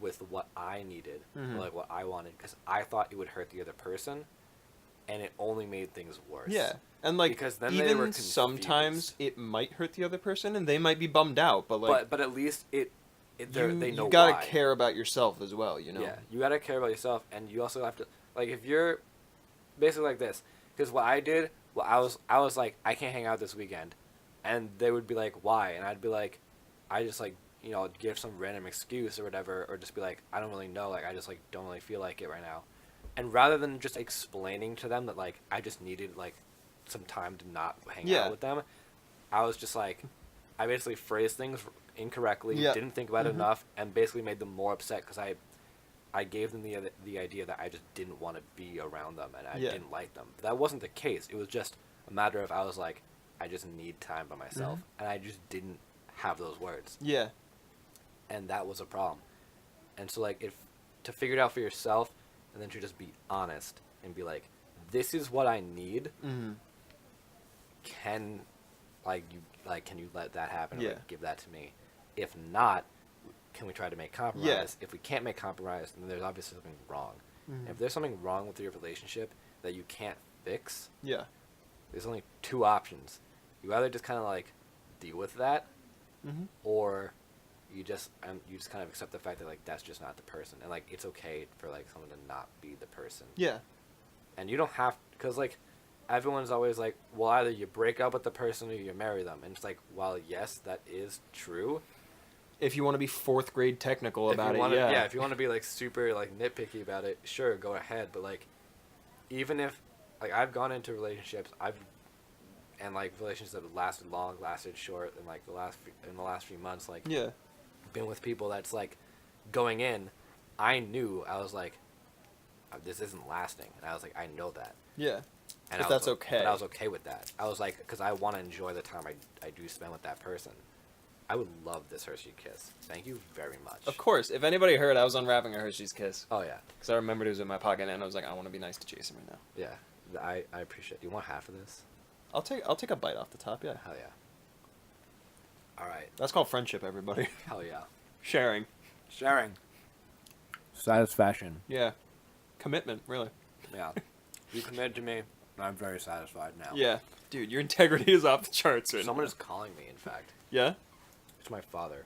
with what I needed, Mhm. or like what I wanted, because I thought it would hurt the other person, and it only made things worse. Yeah. And like Because then they even were confused. sometimes it might hurt the other person and they might be bummed out, but like But at least they know you gotta why. care about yourself as well, you know. Yeah, you gotta care about yourself, and you also have to, like, if you're basically like this, because what I did, I was like, I can't hang out this weekend, and they would be like, why? And I'd be like, I just like give some random excuse or whatever, or just be like, I don't really know, like I just like don't really feel like it right now, And rather than just explaining to them that like I just needed like some time to not hang Yeah. out with them, I was just like, I basically phrased things incorrectly, Yeah. didn't think about it enough, and basically made them more upset because I gave them the idea that I just didn't want to be around them and I Yeah. didn't like them. But that wasn't the case. It was just a matter of I was like, I just need time by myself, and I just didn't have those words, Yeah. and that was a problem. And so like if to figure it out for yourself, and then to just be honest and be like, this is what I need. Mm-hmm. Can can you let that happen? Yeah. Or like, give that to me. If not, can we try to make compromise? If we can't make compromise, then there's obviously something wrong. Mm-hmm. If there's something wrong with your relationship that you can't fix, Yeah. there's only two options. You either just kind of like deal with that, Mm-hmm. or you just kind of accept the fact that like that's just not the person, and like it's okay for like someone to not be the person. Yeah. And you don't have, because like everyone's always like, well, either you break up with the person or you marry them, and it's like, well, yes, that is true. If you want to be fourth grade technical If about you it, wanna, yeah. if you want to be like super like nitpicky about it, sure, go ahead. But like, even if like I've gone into relationships, and like relationships that have lasted long, lasted short, and like in the last few months, like Yeah. been with people that's like going in, I knew I was like, this isn't lasting, and I was like, I know that. Yeah. And But I was that's like- okay. But I was okay with that. I was like, because I want to enjoy the time I do spend with that person. I would love this Hershey kiss. Thank you very much. Of course. If anybody heard, I was unwrapping a Hershey's Kiss. Oh yeah, Because I remembered it was in my pocket, and I was like, I want to be nice to Jason right now. yeah. I appreciate. Do you want half of this? I'll take a bite off the top, yeah. Hell yeah. All right. That's called friendship, everybody. Hell yeah. Sharing. Sharing. Satisfaction. Yeah. Commitment, really. Yeah. You committed to me. I'm very satisfied now. Yeah. Dude, your integrity is off the charts right Someone now. is calling me. In fact, Yeah? it's my father.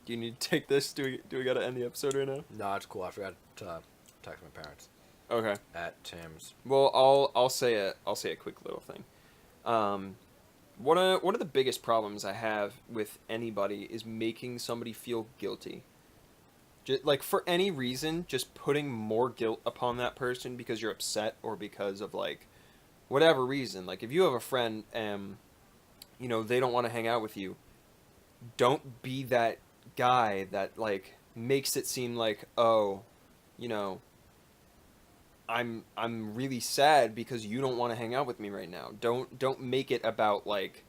Do you need to take this? Do we gotta end the episode right now? No, it's cool. I forgot to text my parents Okay. at Tim's. Well, I'll say a quick little thing. One of the biggest problems I have with anybody is making somebody feel guilty. Just, like for any reason, just putting more guilt upon that person because you're upset or because of like whatever reason. Like if you have a friend and they don't want to hang out with you, don't be that guy that like makes it seem like, oh, I'm really sad because you don't want to hang out with me right now. Don't make it about like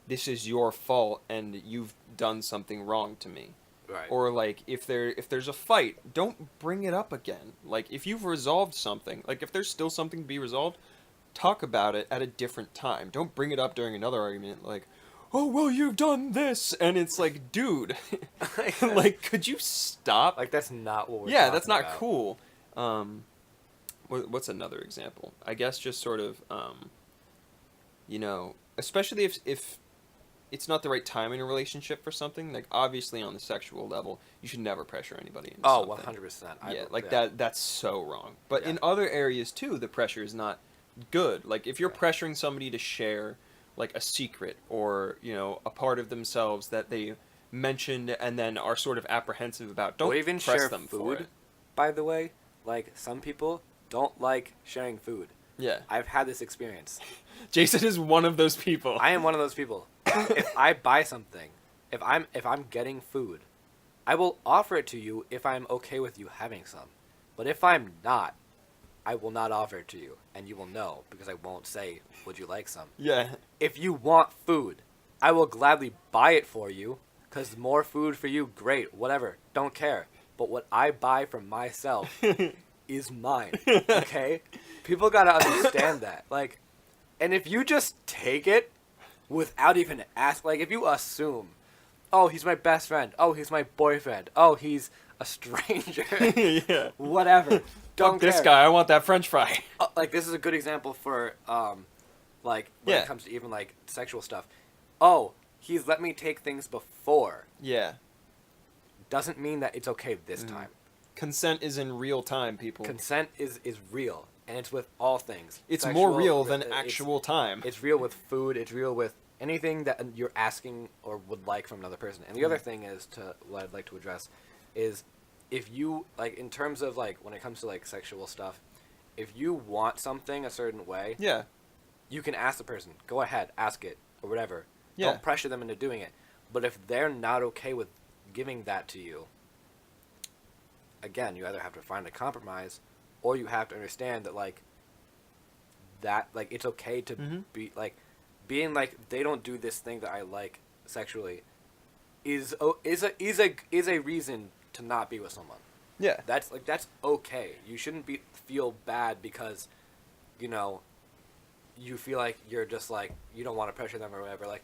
this is your fault and you've done something wrong to me. Right. Or like if there's a fight, don't bring it up again. Like if you've resolved something, like if there's still something to be resolved, talk about it at a different time. Don't bring it up during another argument like, "Oh, well, you've done this." And it's like, "Dude, like could you stop?" Like that's not what we're Yeah, that's talking not about. cool. What's another example? I guess just sort of especially if it's not the right time in a relationship for something, like obviously on the sexual level, you should never pressure anybody into Oh, something. 100%. Yeah, like that's so wrong. But Yeah. in other areas too, the pressure is not good. Like if you're Yeah. pressuring somebody to share like a secret or, a part of themselves that they mentioned and then are sort of apprehensive about, don't or even press share them for food. it. By the way, like some people don't like sharing food. Yeah. I've had this experience. Jason is one of those people. I am one of those people. If I buy something, if I'm getting food, I will offer it to you if I'm okay with you having some. But if I'm not, I will not offer it to you, and you will know because I won't say, "Would you like some?" Yeah. If you want food, I will gladly buy it for you, because more food for you, great, whatever, don't care. But what I buy for myself is mine, okay? People gotta understand that. Like, and if you just take it without even like, if you assume, oh, he's my best friend, oh, he's my boyfriend, oh, he's a stranger, Yeah. whatever, don't Fuck this care. guy. I want that French fry. Like, this is a good example for like when Yeah. it comes to even like sexual stuff. Oh, he's let me take things before. Yeah. Doesn't mean that it's okay this time. Consent is in real time, people. Consent is real, and it's with all things. It's Sexual, more real than it's- actual time. It's real with food. It's real with anything that you're asking or would like from another person. And the other thing is what I'd like to address is if you like in terms of like when it comes to like sexual stuff, if you want something a certain way, Yeah. you can ask the person. Go ahead, ask it or whatever. Yeah. Don't pressure them into doing it. But if they're not okay with giving that to you, again, you either have to find a compromise, or you have to understand that like it's okay to be like being like they don't do this thing that I like sexually is a reason to not be with someone. Yeah. That's okay. You shouldn't feel bad because, you know, you feel like you're just like you don't want to pressure them or whatever. Like,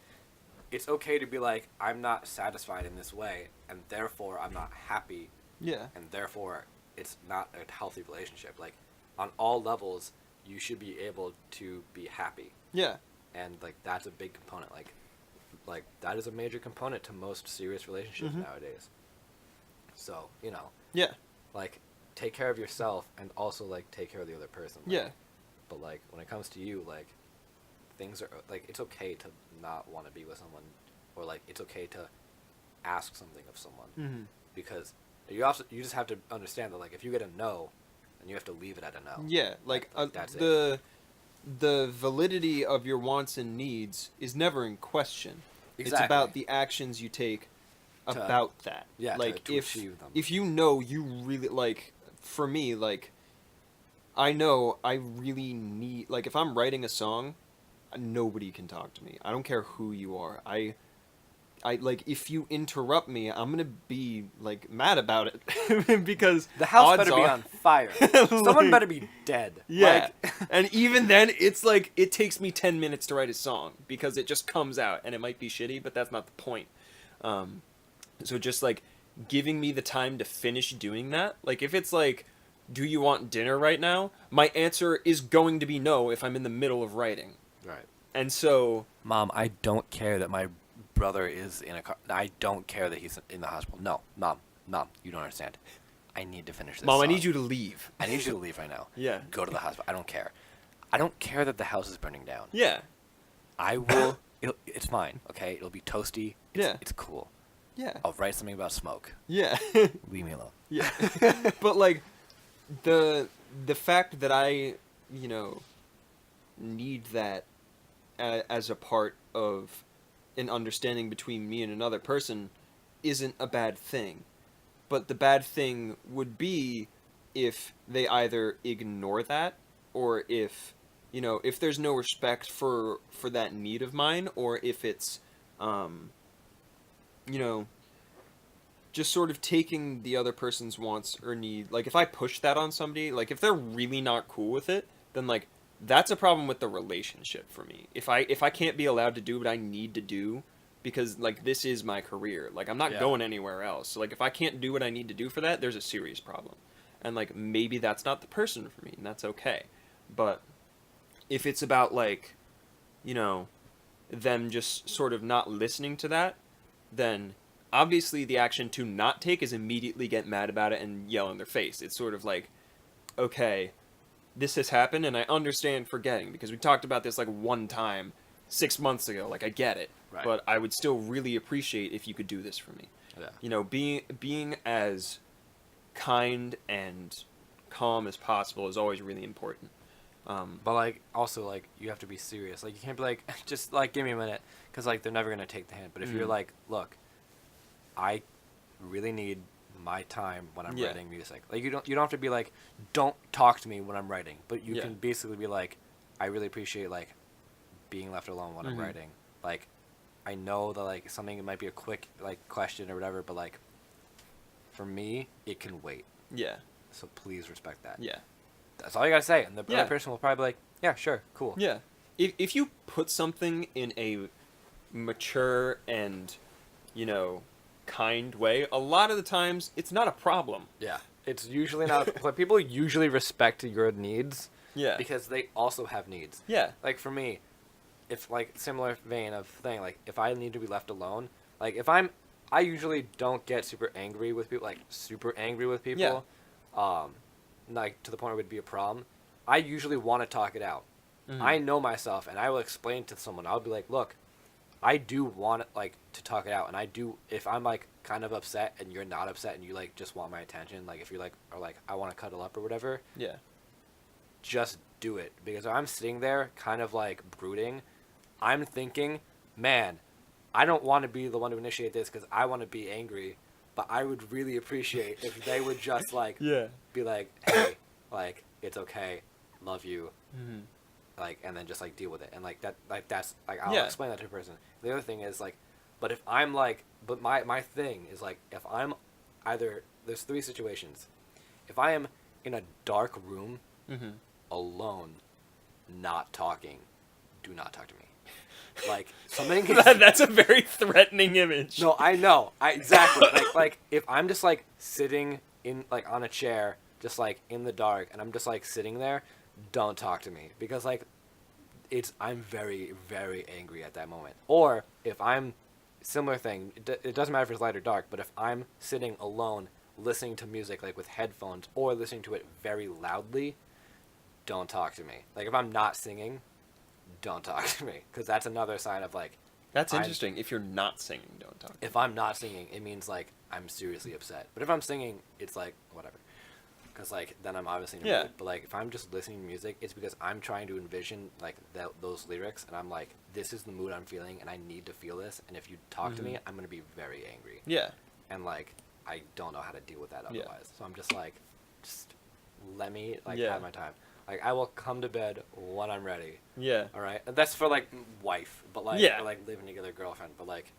it's okay to be like I'm not satisfied in this way, and therefore I'm not happy, Yeah. and therefore it's not a healthy relationship. Like, on all levels, you should be able to be happy, Yeah. and like that's a big component. Like that is a major component to most serious relationships nowadays. So, you know, Yeah. like take care of yourself and also like take care of the other person. Like, Yeah. But like when it comes to you, like things are like it's okay to not want to be with someone, or like it's okay to ask something of someone, Mm-hmm. because you just have to understand that like if you get a no, then you have to leave it at a no. Yeah, like that's the validity of your wants and needs is never in question. It's Exactly. about the actions you take about that. yeah, like to achieve them. if you know you really like, for me, like I know I really need, like if I'm writing a song, nobody can talk to me. I don't care who you are. I like if you interrupt me, I'm gonna be like mad about it because The house odds better be are- on fire. Someone Like- better be dead. Yeah. Like, And even then, it's like, it takes me 10 minutes to write a song because it just comes out and it might be shitty, but that's not the point. So just like giving me the time to finish doing that. Like if it's like, do you want dinner right now? My answer is going to be no if I'm in the middle of writing. right. And so, Mom, I don't care that my brother is in a car. I don't care that he's in the hospital. No, Mom, you don't understand. I need to finish this Mom, I song. need you to leave. I need you to leave right now. Yeah. Go to the hospital. I don't care. I don't care that the house is burning down. Yeah. I will. It's fine. Okay. It'll be toasty. Yeah. It's cool. Yeah. I'll write something about smoke. Yeah. Leave me alone. Yeah. But like the fact that I, you know, need that as a part of an understanding between me and another person isn't a bad thing. But the bad thing would be if they either ignore that, or if, you know, if there's no respect for that need of mine, or if it's you know, just sort of taking the other person's wants or need. Like if I push that on somebody, like if they're really not cool with it, then like that's a problem with the relationship for me. If I can't be allowed to do what I need to do because like this is my career, like I'm not Yeah. going anywhere else. So like if I can't do what I need to do for that, there's a serious problem. And like maybe that's not the person for me, and that's okay. But if it's about like, you know, them just sort of not listening to that, then obviously the action to not take is immediately get mad about it and yell in their face. It's sort of like, okay, this has happened and I understand forgetting because we talked about this like one time 6 months ago. Like I get it, Right. but I would still really appreciate if you could do this for me. Yeah. You know, being as kind and calm as possible is always really important. But like also like you have to be serious. Like you can't be like just like give me a minute, because like they're never gonna take the hint. But if you're like, look, I really need my time when I'm Yeah. writing music. Like you don't have to be like, don't talk to me when I'm writing. But you Yeah. can basically be like, I really appreciate like being left alone when I'm writing. Like I know that like something might be a quick like question or whatever, but like for me it can wait. Yeah. So please respect that. Yeah. That's all you gotta say, and the Yeah. other person will probably be like, yeah, sure, cool. Yeah. If you put something in a mature and, you know, kind way, a lot of the times it's not a problem. Yeah. It's usually not. But people usually respect your needs Yeah. because they also have needs. Yeah. Like for me, if like similar vein of thing, like if I need to be left alone, like if I usually don't get super angry with people, like super angry with people, like to the point where it would be a problem. I usually want to talk it out. Mhm. I know myself, and I will explain to someone. I'll be like, look, I do want like to talk it out, and I do if I'm like kind of upset and you're not upset and you like just want my attention, like if you're like or like I want to cuddle up or whatever, Yeah. just do it because I'm sitting there kind of like brooding. I'm thinking, man, I don't want to be the one to initiate this because I want to be angry, but I would really appreciate if they would just like Yeah. be like, hey, like it's okay, love you, Mm-hmm. like, and then just like deal with it, and like that, like that's like I'll Yeah. explain that to a person. The other thing is like, but if I'm like, but my thing is like, if I'm either there's three situations, if I am in a dark room Mm-hmm. alone, not talking, do not talk to me. Like something. That's a very threatening image. No, I know. I exactly like if I'm just like sitting in like on a chair, just like in the dark, and I'm just like sitting there, don't talk to me because like I'm very very angry at that moment. Or if I'm similar thing, it doesn't matter if it's light or dark, but if I'm sitting alone listening to music like with headphones or listening to it very loudly, don't talk to me. Like if I'm not singing, don't talk to me because that's another sign of like That's I'm- interesting. If you're not singing, don't talk. if I'm not singing, it means like I'm seriously upset. But if I'm singing, it's like whatever. Because like then I'm obviously in a Yeah. mood. But like if I'm just listening to music, it's because I'm trying to envision like those lyrics, and I'm like, this is the mood I'm feeling, and I need to feel this. And if you talk to me, I'm gonna be very angry. Yeah. And like I don't know how to deal with that Yeah. otherwise. So I'm just like, just let me like Yeah. have my time. Like I will come to bed when I'm ready. Yeah. All right, and that's for like wife, but like Yeah. or like living together girlfriend, but like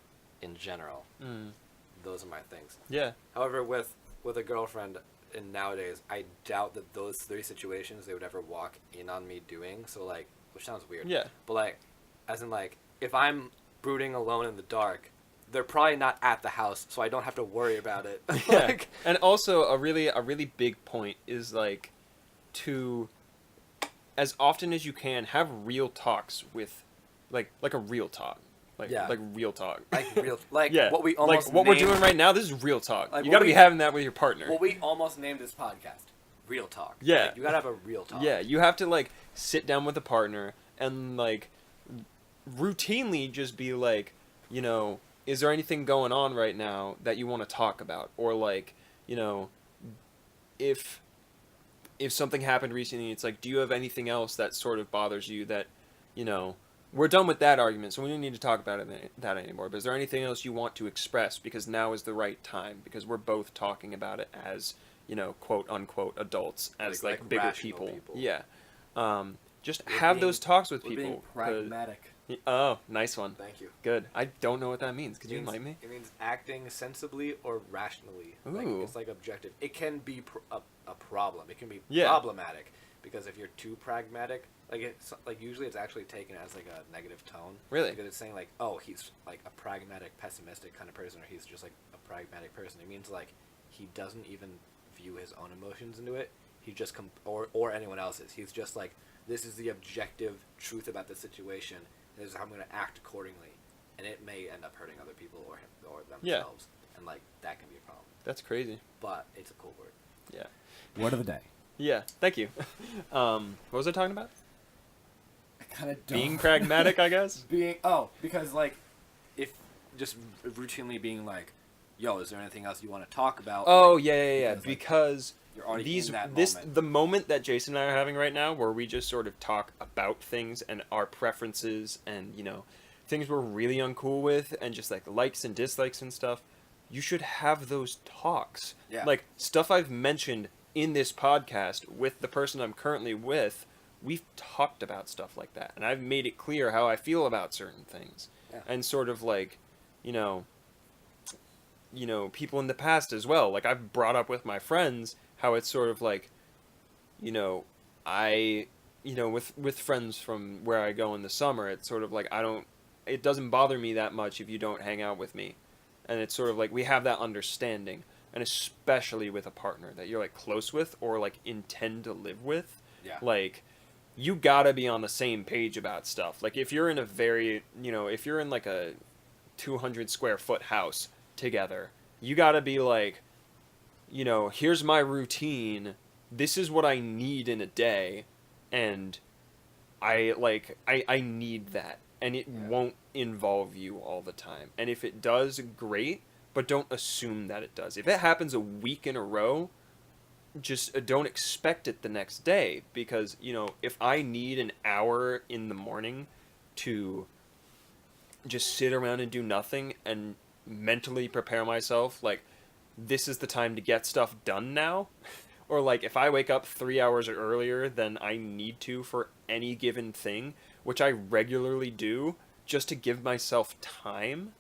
in general, Mm. those are my things. Yeah. However, with a girlfriend, and nowadays, I doubt that those three situations they would ever walk in on me doing. So like, which sounds weird. Yeah. But like, as in like, if I'm brooding alone in the dark, they're probably not at the house, so I don't have to worry about it. Yeah. Like, And also a really big point is like to as often as you can have real talks with like a real talk. Like Yeah. like real talk. like real, like yeah. what we almost like what we're named- doing right now, this is real talk. Like you what got to be we- having that with your partner. What we almost named this podcast, real talk. Yeah. Like, you gotta have a real talk. Yeah, you have to like sit down with a partner and like routinely just be like, you know, is there anything going on right now that you want to talk about? Or like, you know, if something happened recently, it's like, do you have anything else that sort of bothers you that, you know, we're done with that argument, so we don't need to talk about that anymore. But is there anything else you want to express? Because now is the right time. Because we're both talking about it as, you know, quote unquote adults, as like bigger rational people. Yeah. Just We're have being- those talks with We're people. being 'cause- pragmatic. Oh, nice one. Thank you. Good. I don't know what that means. Could you enlighten me? It means acting sensibly or rationally. Like, Ooh. it's like objective. It can be a problem. It can be Yeah. problematic because if you're too pragmatic, like it's like usually it's actually taken as like a negative tone. Really? Because it's saying like, oh, he's like a pragmatic, pessimistic kind of person, or he's just like a pragmatic person. It means like he doesn't even view his own emotions into it. He just or anyone else's. He's just like, this is the objective truth about the situation. This is how I'm going to act accordingly, and it may end up hurting other people or him or themselves, and like that can be a problem. That's crazy. But it's a cool word. Yeah. Word of the day. Yeah. Thank you. What was I talking about? I kind of Being pragmatic, I guess. because like if just routinely being like, yo, is there anything else you want to talk about? Oh Like, yeah. because, like, Because you're already these in that this moment. the moment that Jason and I are having right now, where we just sort of talk about things and our preferences and you know things we're really uncool with and just like likes and dislikes and stuff. You should have those talks. Yeah. Like stuff I've mentioned in this podcast with the person I'm currently with. We've talked about stuff like that, and I've made it clear how I feel about certain things, Yeah. and sort of like, you know, people in the past as well. Like I've brought up with my friends how it's sort of like, you know, with friends from where I go in the summer, it's sort of like it doesn't bother me that much if you don't hang out with me, and it's sort of like we have that understanding, and especially with a partner that you're like close with or like intend to live with, Yeah. like. You gotta be on the same page about stuff. Like if you're in if you're in like a 200 square foot house together, you gotta be like, you know, here's my routine. This is what I need in a day, and I need that. and it Yeah. won't involve you all the time. And if it does, great, but don't assume that it does. If it happens a week in a row, just don't expect it the next day, because, if I need an hour in the morning to just sit around and do nothing and mentally prepare myself, like, this is the time to get stuff done now, or like if I wake up 3 hours earlier than I need to for any given thing, which I regularly do, just to give myself time,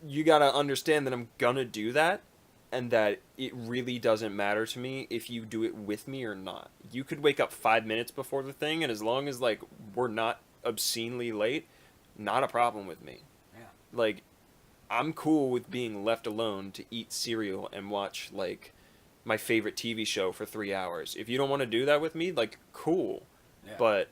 you gotta understand that I'm gonna do that, and that it really doesn't matter to me if you do it with me or not. You could wake up 5 minutes before the thing, and as long as, like, we're not obscenely late, not a problem with me. Yeah. Like, I'm cool with being left alone to eat cereal and watch, like, my favorite TV show for 3 hours. If you don't want to do that with me, like, cool. Yeah. But,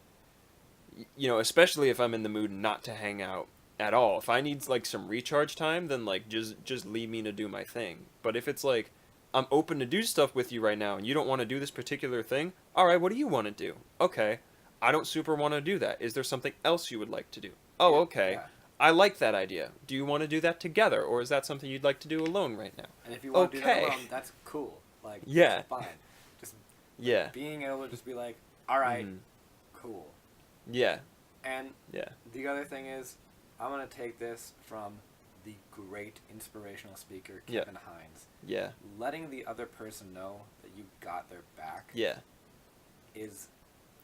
especially if I'm in the mood not to hang out at all. If I need, like, some recharge time, then, like, just leave me to do my thing. But if it's like, I'm open to do stuff with you right now and you don't want to do this particular thing, all right, what do you want to do? Okay, I don't super want to do that. Is there something else you would like to do? Oh, Yeah, okay. yeah. I like that idea. Do you want to do that together, or is that something you'd like to do alone right now? And if you want to do that Okay. alone, that's cool. Like, Yeah. fine. Just Yeah. being able to just be like, all right, Mhm. cool. Yeah. And Yeah. the other thing is, I'm gonna take this from the great inspirational speaker Yeah. Kevin Hines. Yeah. Letting the other person know that you got their back Yeah. is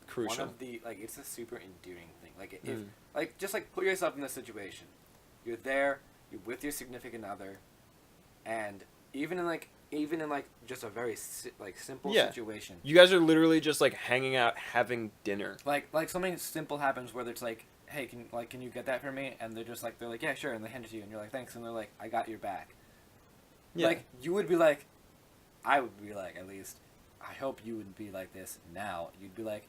Crucial. one of the, like, it's a super endearing thing. Like, if Mm. like, just like put yourself in this situation. You're there, you're with your significant other, and even in like just a very simple Yeah. situation. You guys are literally just, like, hanging out, having dinner. Like something simple happens where it's like, hey, can you get that for me? And they're like, yeah, sure, and they hand it to you, and you're like, thanks, and they're like, I got your back. Yeah. Like, you would be like, I would be like, at least, I hope you would be like this now. You'd be like,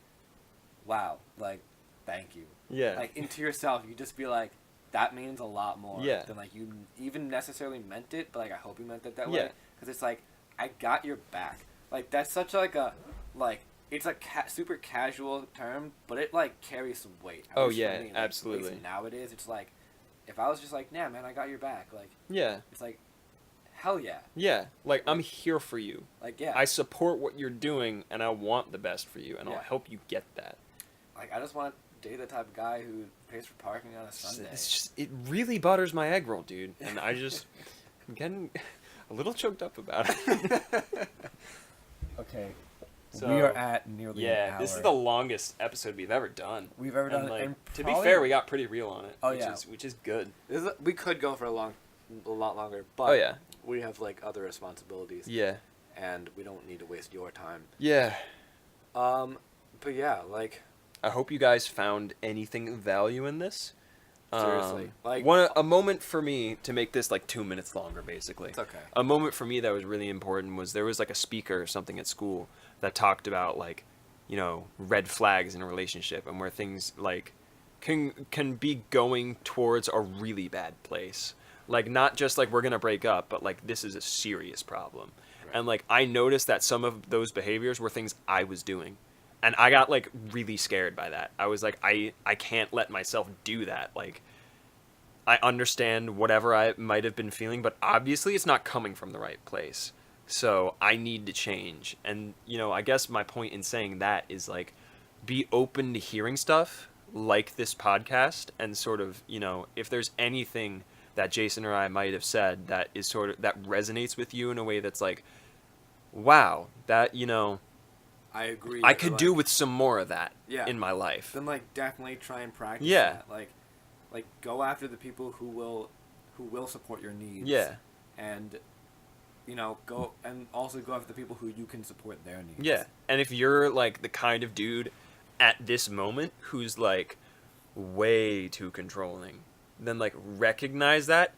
wow, like, thank you. Yeah. Like, into yourself, you just be like, that means a lot more Yeah. than, like, you even necessarily meant it, but, like, I hope you meant it that Yeah. way. Because it's like, I got your back. Like, that's such, like, a, like, it's a super casual term, but it, like, carries some weight. At Oh, least for yeah, me. Like, absolutely. at least nowadays, it's like, if I was just like, nah, man, I got your back. Like, Yeah. it's like, hell yeah. Yeah. Like, I'm here for you. Like, yeah. I support what you're doing, and I want the best for you, and I'll Yeah. help you get that. Like, I just want to date the type of guy who pays for parking on a Sunday. It's just, it really butters my egg roll, dude. And I'm getting a little choked up about it. Okay. So, we are at nearly an yeah, hour. this is the longest episode we've ever done. We've ever done And, it. like, And to be probably- fair, we got pretty real on it. Oh, which yeah. which is good. we could go for a lot longer, but Oh, yeah. we have like other responsibilities, Yeah. and we don't need to waste your time. Yeah. But yeah, like, I hope you guys found anything of value in this. Seriously, like- a moment for me to make this like 2 minutes longer, basically. it's okay. A moment for me that was really important was there was like a speaker or something at school that talked about like, red flags in a relationship, and where things like can be going towards a really bad place. Like, not just like we're gonna break up, but like this is a serious problem. Right. And like I noticed that some of those behaviors were things I was doing. And I got like really scared by that. I was like, I can't let myself do that. Like, I understand whatever I might have been feeling, but obviously it's not coming from the right place. So I need to change. And, I guess my point in saying that is like, be open to hearing stuff like this podcast, and sort of, if there's anything that Jason or I might have said that is sort of, that resonates with you in a way that's like, wow, that, I agree. I could do with some more of that Yeah. in my life. Then like definitely try and practice. Yeah. that. Like go after the people who will support your needs. Yeah. And go and also go after the people who you can support their needs. Yeah. And if you're like the kind of dude at this moment who's like way too controlling, then like recognize that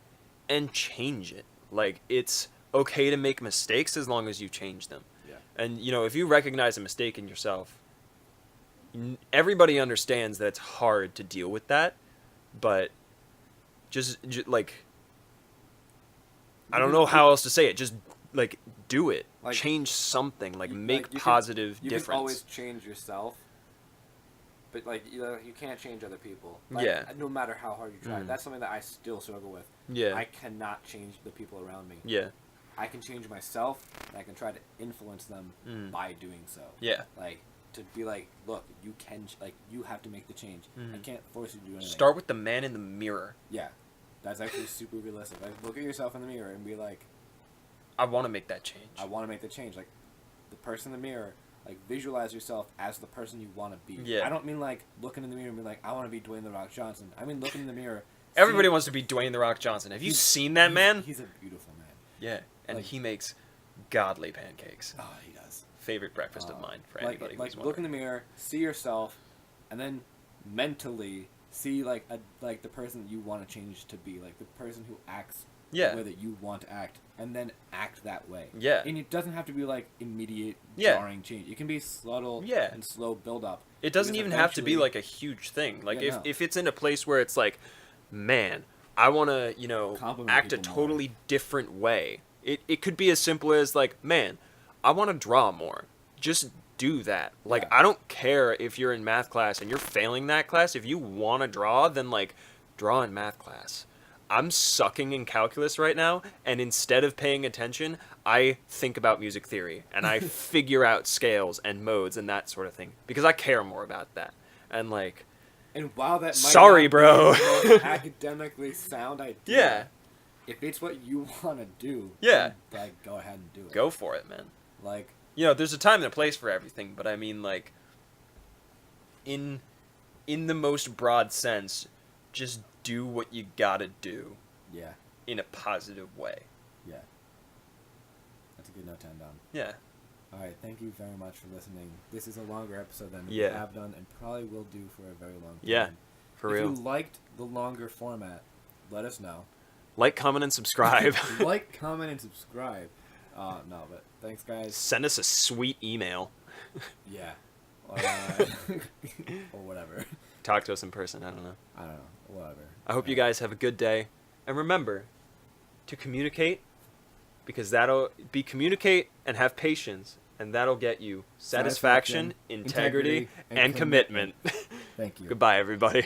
and change it. Like, it's okay to make mistakes as long as you change them. Yeah. And if you recognize a mistake in yourself, everybody understands that it's hard to deal with that, but just like, I don't know how else to say it. Just like do it. Like, change something. Like, make you positive you difference. can always change yourself, but like you can't change other people. Yeah. No matter how hard you try. Mm. That's something that I still struggle with. Yeah. I cannot change the people around me. Yeah. I can change myself, and I can try to influence them by doing so. Yeah. Like, to be like, look, you can, you have to make the change. I can't force you to do anything. Start with the man in the mirror. Yeah. That's actually super realistic. Like, look at yourself in the mirror and be like, I want to make that change. I want to make the change. Like, the person in the mirror, like, visualize yourself as the person you want to be. Yeah. I don't mean, like, looking in the mirror and be like, I want to be Dwayne The Rock Johnson. I mean, looking in the mirror. Everybody wants to be Dwayne The Rock Johnson. Have you seen that man? He's a beautiful man. Yeah. And Like- he makes godly pancakes. Oh, he does. Favorite breakfast of mine for anybody Like, who's look in the wondering. mirror, see yourself, and then mentally see, like, the person you want to change to be. Like, the person who acts Yeah. the way that you want to act, and then act that way. Yeah. And it doesn't have to be, like, immediate, Yeah. jarring change. It can be subtle Yeah. and slow build-up. It doesn't Because even have to be eventually- like a huge thing. Like Yeah, no. if it's in a place where it's like, man, I want to, Compliment act a people more. totally different way. It could be as simple as like, man, I want to draw more. Just do that. Like, Yeah. I don't care if you're in math class and you're failing that class. If you want to draw, then like draw in math class. I'm sucking in calculus right now, and instead of paying attention, I think about music theory and I figure out scales and modes and that sort of thing because I care more about that. And like, And while that might Sorry, not bro. be the most academically sound idea, yeah, if it's what you want to do, Yeah. then, like, go ahead and do it. go for it, man. Like, There's a time and a place for everything, but I mean, like, in the most broad sense, just do what you gotta do yeah, in a positive way. yeah. That's a good note to end on. Yeah. All right, thank you very much for listening. This is a longer episode than we Yeah. have done and probably will do for a very long time. Yeah, for if real. you liked the longer format, let us know. Like, comment, and subscribe. Like, comment, and subscribe. No, but thanks, guys. Send us a sweet email. Yeah. Or, or whatever. Talk to us in person. I don't know. I don't know. Whatever. I hope you guys have a good day. And remember to communicate, because that'll be communicate and have patience, and that'll get you satisfaction, integrity, and commitment. Thank you. Goodbye, everybody.